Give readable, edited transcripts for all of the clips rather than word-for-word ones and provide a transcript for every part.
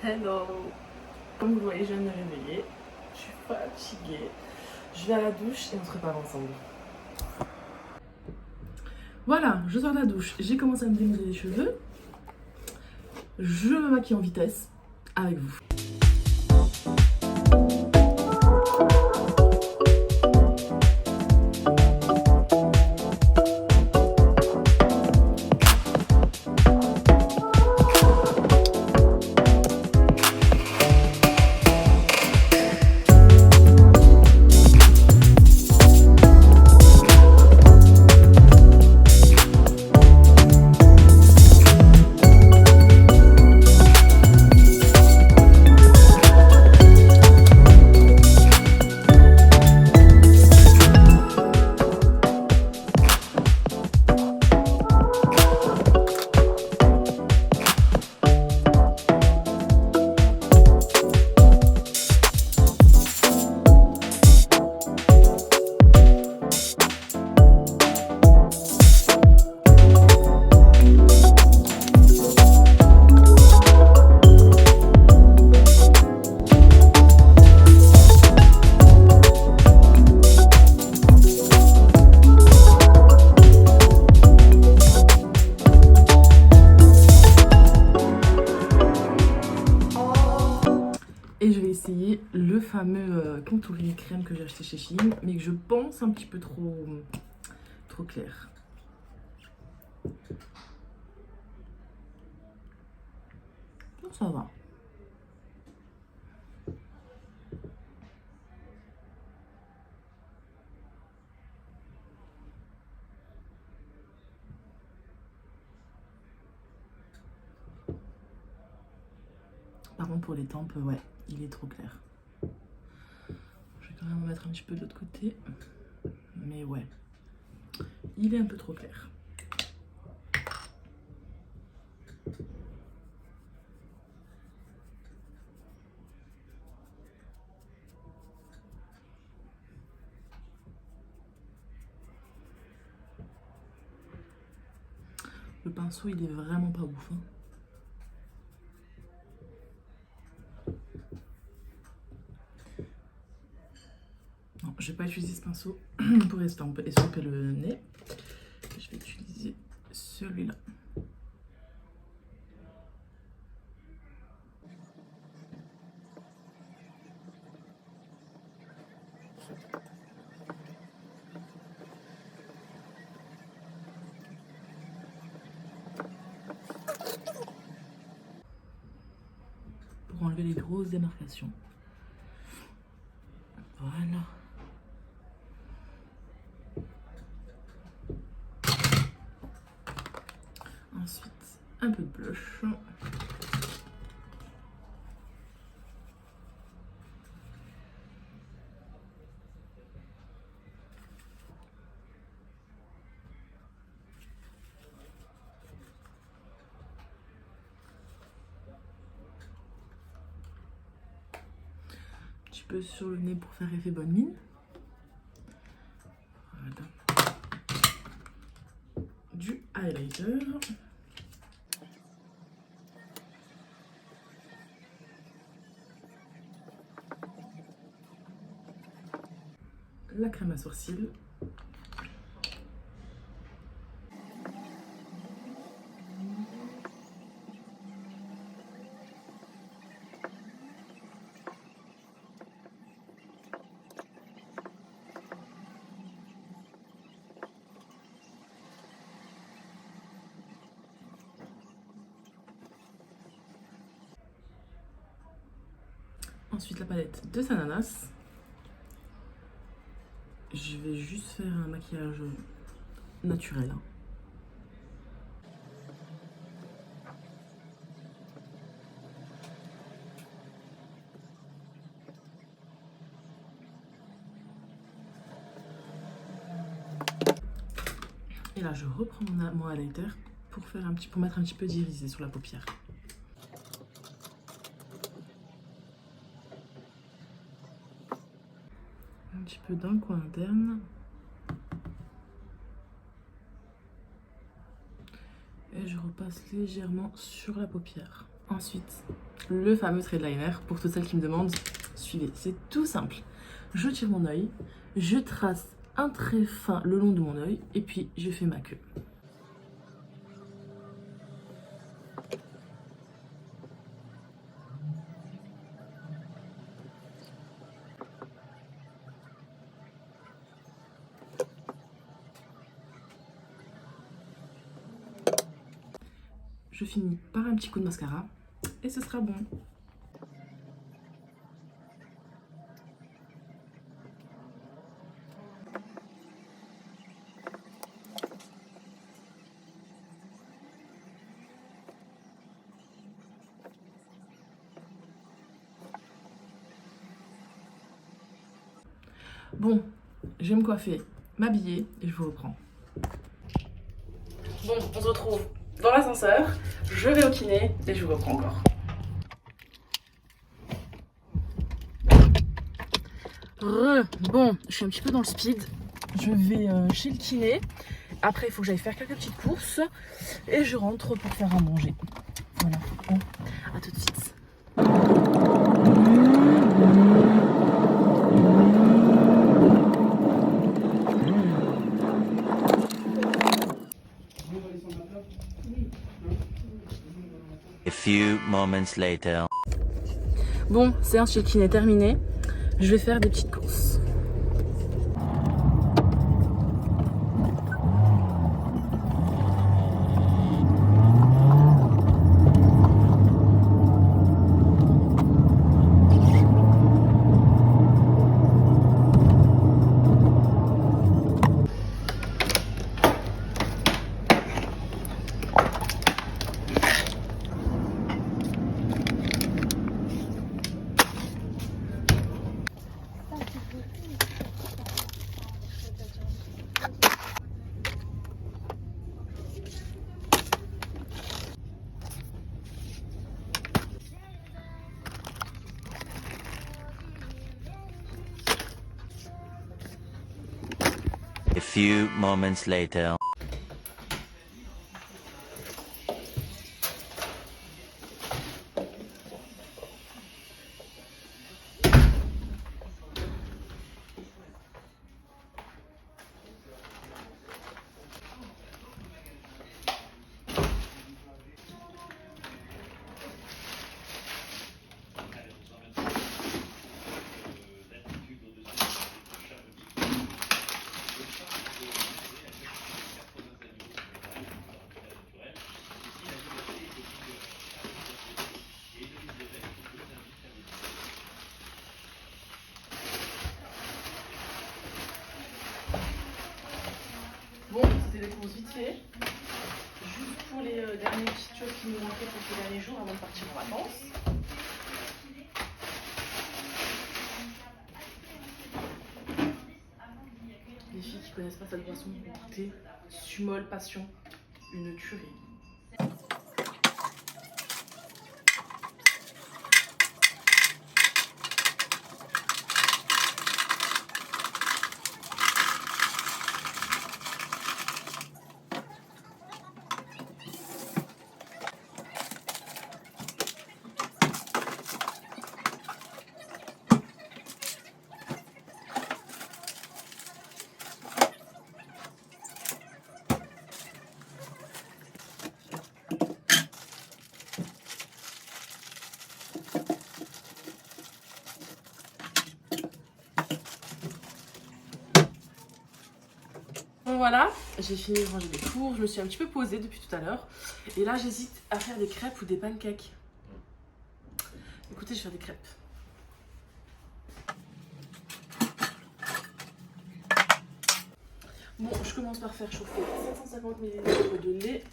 Hello. Comme vous le voyez, je viens de me réveiller. Je suis fatiguée. Je vais à la douche et on se prépare ensemble. Voilà, je sors de la douche. J'ai commencé à me démêler les cheveux. Je me maquille en vitesse avec vous. Et je vais essayer le fameux contouring crème que j'ai acheté chez Shein, mais que je pense un petit peu trop clair. Donc ça va. Par contre pour les tempes, ouais, il est trop clair. Je vais quand même mettre un petit peu de l'autre côté. Mais ouais, il est un peu trop clair. Le pinceau, il est vraiment pas ouf, hein. Non, je vais pas utiliser ce pinceau pour estomper le nez. Je vais utiliser celui-là. Pour enlever les grosses démarcations. Voilà. Ensuite, un peu de blush. Un petit peu sur le nez pour faire effet bonne mine. Voilà. Du highlighter. La crème à sourcils. Ensuite la palette de Sananas. Je vais juste faire un maquillage naturel. Et là je reprends mon highlighter pour mettre un petit peu d'irisé sur la paupière. Un petit peu dans le coin interne. Et je repasse légèrement sur la paupière. Ensuite, le fameux trait de liner. Pour toutes celles qui me demandent, suivez. C'est tout simple. Je tire mon œil, je trace un trait fin le long de mon œil et puis je fais ma queue. Je finis par un petit coup de mascara et ce sera bon. Bon, je vais me coiffer, m'habiller et je vous reprends. Bon, on se retrouve dans l'ascenseur, je vais au kiné et je vous reprends encore. Bon, je suis un petit peu dans le speed. Je vais chez le kiné. Après, il faut que j'aille faire quelques petites courses. Et je rentre pour faire à manger. Voilà. Bon, à tout de suite. A few moments later. Bon, séance chez le kiné terminée. Je vais faire des petites courses. A few moments later. Bon, c'était des courses vite fait. Juste pour les dernières petites choses qui nous manquaient pour ces derniers jours avant de partir en vacances. Les filles qui connaissent pas cette boisson, écoutez, Sumol Passion, une tuerie. Bon voilà, j'ai fini de ranger les fours, je me suis un petit peu posée depuis tout à l'heure. Et là j'hésite à faire des crêpes ou des pancakes. Écoutez, je vais faire des crêpes. Bon, je commence par faire chauffer 750 ml de lait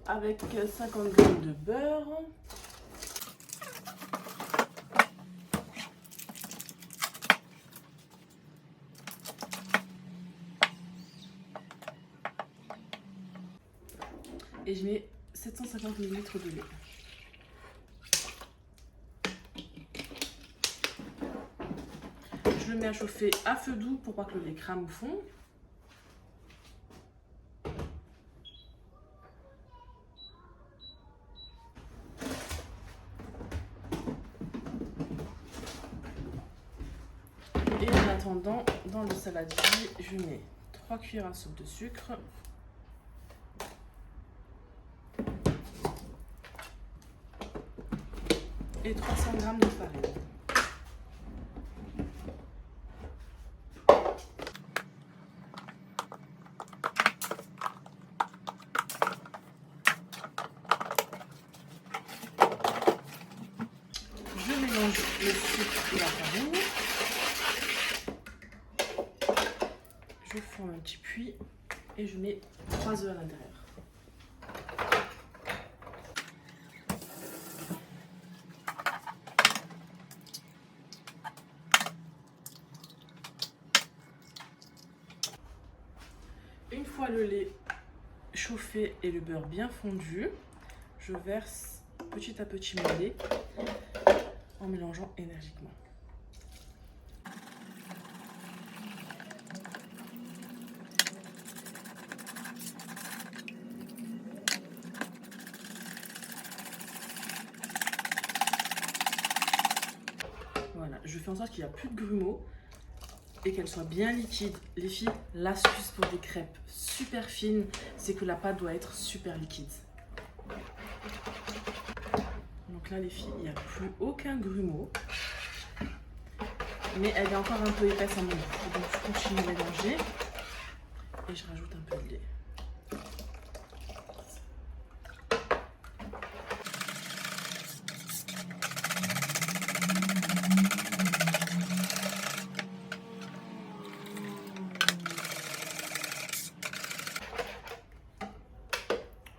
avec 50 g de beurre. Et je mets 750 ml de lait. Je le mets à chauffer à feu doux pour pas que le lait crame au fond. attendant, dans le saladier, je mets 3 cuillères à soupe de sucre. Et 300 g de farine. Je mélange le sucre et la farine. Je forme un petit puits et je mets 3 œufs à l'intérieur. Une fois le lait chauffé et le beurre bien fondu, je verse petit à petit mon lait en mélangeant énergiquement. Voilà, je fais en sorte qu'il n'y a plus de grumeaux et qu'elle soit bien liquide. Les filles, l'astuce pour des crêpes super fines, c'est que la pâte doit être super liquide. Donc là les filles, il n'y a plus aucun grumeau. Mais elle est encore un peu épaisse à mon goût. Donc je continue à mélanger et je rajoute un peu de lait.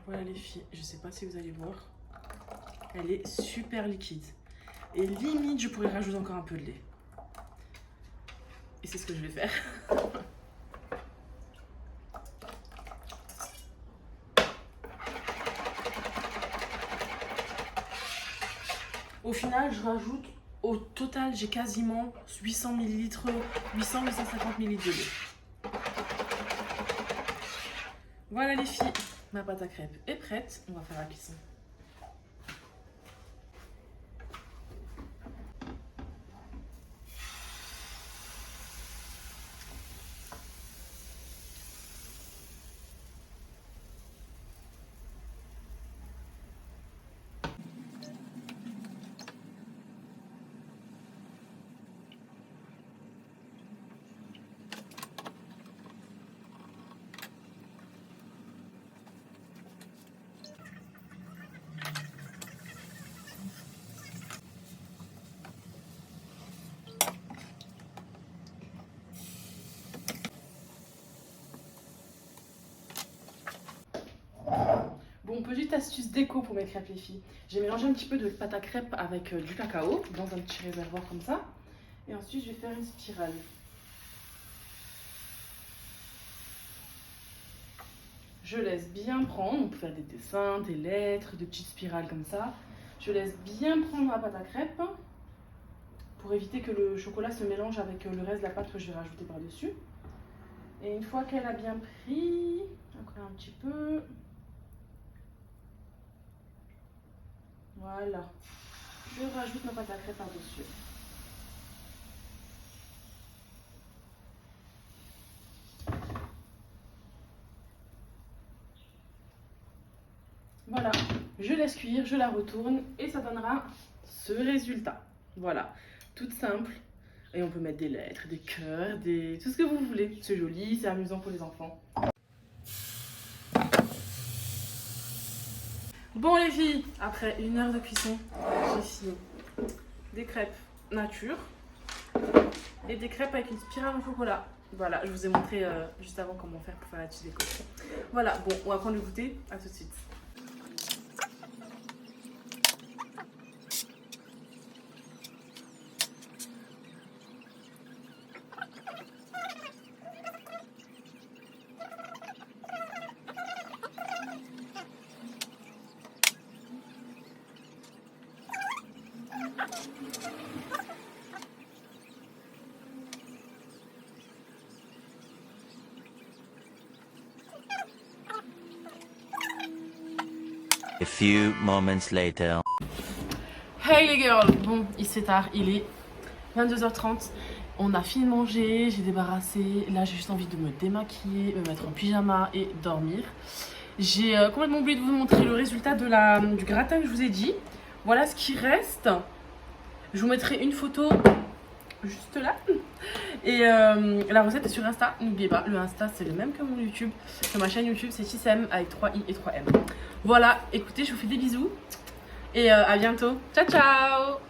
Voilà les filles, je sais pas si vous allez voir, elle est super liquide. Et limite, je pourrais rajouter encore un peu de lait. Et c'est ce que je vais faire. Au final, je rajoute, au total, j'ai quasiment 800 ml, 800-850 ml de lait. Voilà les filles, ma pâte à crêpes est prête. On va faire la cuisson. Bon, petite astuce déco pour mes crêpes les filles. J'ai mélangé un petit peu de pâte à crêpes avec du cacao dans un petit réservoir comme ça. Et ensuite, je vais faire une spirale. Je laisse bien prendre, on peut faire des dessins, des lettres, des petites spirales comme ça. Je laisse bien prendre la pâte à crêpes pour éviter que le chocolat se mélange avec le reste de la pâte que je vais rajouter par-dessus. Et une fois qu'elle a bien pris, encore un petit peu. Voilà. Je rajoute ma pâte à crêpes par-dessus. Voilà, je laisse cuire, je la retourne et ça donnera ce résultat. Voilà, toute simple. Et on peut mettre des lettres, des cœurs, tout ce que vous voulez. C'est joli, c'est amusant pour les enfants. Bon les filles, après 1 heure de cuisson, j'ai fini des crêpes nature et des crêpes avec une spirale au chocolat. Voilà, je vous ai montré juste avant comment faire pour faire la petite déco. Voilà, bon, on va prendre le goûter, à tout de suite. A few moments later. Hey les girls, bon il se fait tard, il est 22h30 On a fini de manger, j'ai débarrassé. Là, j'ai juste envie de me démaquiller, me mettre en pyjama et dormir. J'ai complètement oublié de vous montrer le résultat du gratin que je vous ai dit. Voilà ce qui reste. Je vous mettrai une photo juste là. Et la recette est sur Insta. N'oubliez pas, le Insta, c'est le même que mon YouTube. Sur ma chaîne YouTube, c'est 6M avec 3i et 3M. Voilà, écoutez, je vous fais des bisous. Et à bientôt. Ciao, ciao!